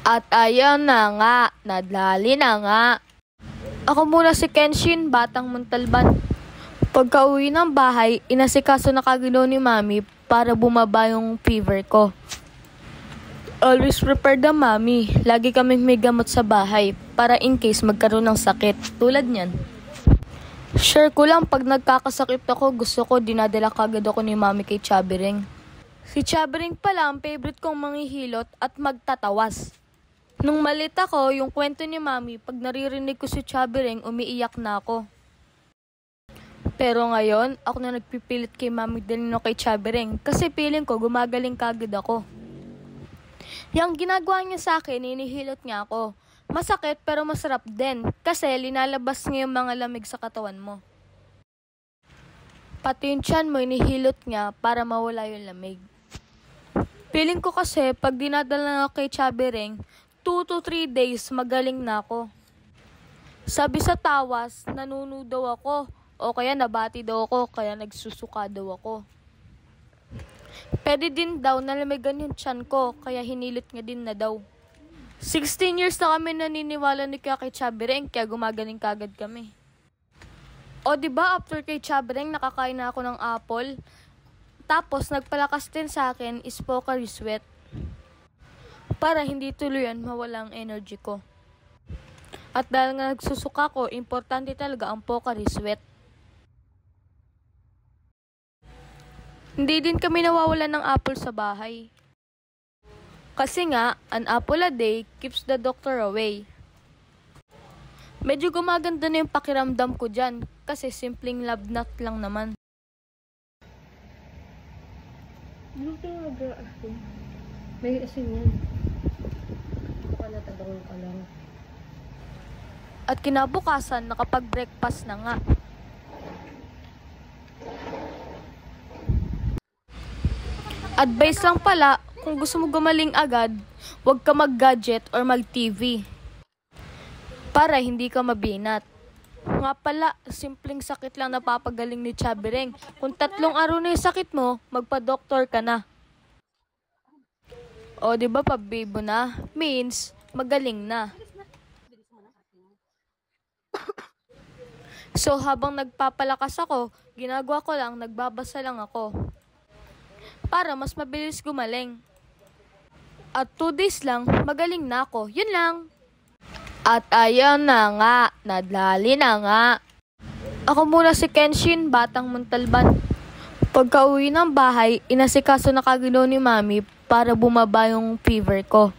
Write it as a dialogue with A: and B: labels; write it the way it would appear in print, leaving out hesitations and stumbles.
A: At ayan na nga, nadali na nga. Ako muna si Kenshin, batang Montalban. Pagka-uwi ng bahay, inasikaso na kagalaw ni Mami para bumaba yung fever ko. Always prepared ang Mami. Lagi kaming may gamot sa bahay para in case magkaroon ng sakit. Tulad niyan. Share ko lang pag nagkakasakit ako, gusto ko dinadala kagad ako ni Mami kay Chabiring. Si Chabiring pala ang favorite kong manghihilot at magtatawas. Nung malit ako, yung kwento ni Mami, pag naririnig ko si Chabiring, umiiyak na ako. Pero ngayon, ako na nagpipilit kay Mami Delino kay Chabiring kasi feeling ko gumagaling kagad ako. Yang ginagawa niya sa akin, hinihilot niya ako. Masakit pero masarap din kasi linalabas niya yung mga lamig sa katawan mo. Pati yung tiyan mo, hinihilot niya para mawala yung lamig. Feeling ko kasi pag dinadala na kay Chabiring, 2 to 3 days magaling na ako. Sabi sa tawas, nanuno daw ako o kaya nabati daw ako kaya nagsusuka daw ako. Pwede din daw nalamigan yung tiyan ko kaya hinilit niya din na daw. 16 years na kami naniniwala ni kay Chabiring kaya gumagaling kagad kami. O diba after kay Chabiring nakakain na ako ng apple? Tapos nagpalakas din sa akin is Pocari Sweat. Para hindi tuluyan mawala ang energy ko. At dahil nga nagsusuka ko, importante talaga ang Pocari Sweat. Hindi din kami nawawalan ng apple sa bahay. Kasi nga, an apple a day keeps the doctor away. Medyo gumaganda na yung pakiramdam ko dyan kasi simpleng love nut lang naman.
B: May asin yan. Wala tabang ka lang.
A: At kinabukasan, nakapag-breakfast na nga. Advice lang pala, kung gusto mo gumaling agad, huwag ka mag-gadget or mag-TV. Para hindi ka mabinat. Nga pala, simpleng sakit lang napapagaling ni Chabiring. Kung 3 araw na yung sakit mo, magpa-doktor ka na. O, diba pabibo na? Means, magaling na. So, habang nagpapalakas ako, ginagawa ko lang, nagbabasa lang ako. Para mas mabilis gumaling. At 2 days lang, magaling na ako. Yun lang. At ayan na nga, nadali na nga. Ako muna si Kenshin, batang Montalban. Pagka-uwi ng bahay, inasikaso na kagalaw ni Mami para bumaba yung fever ko.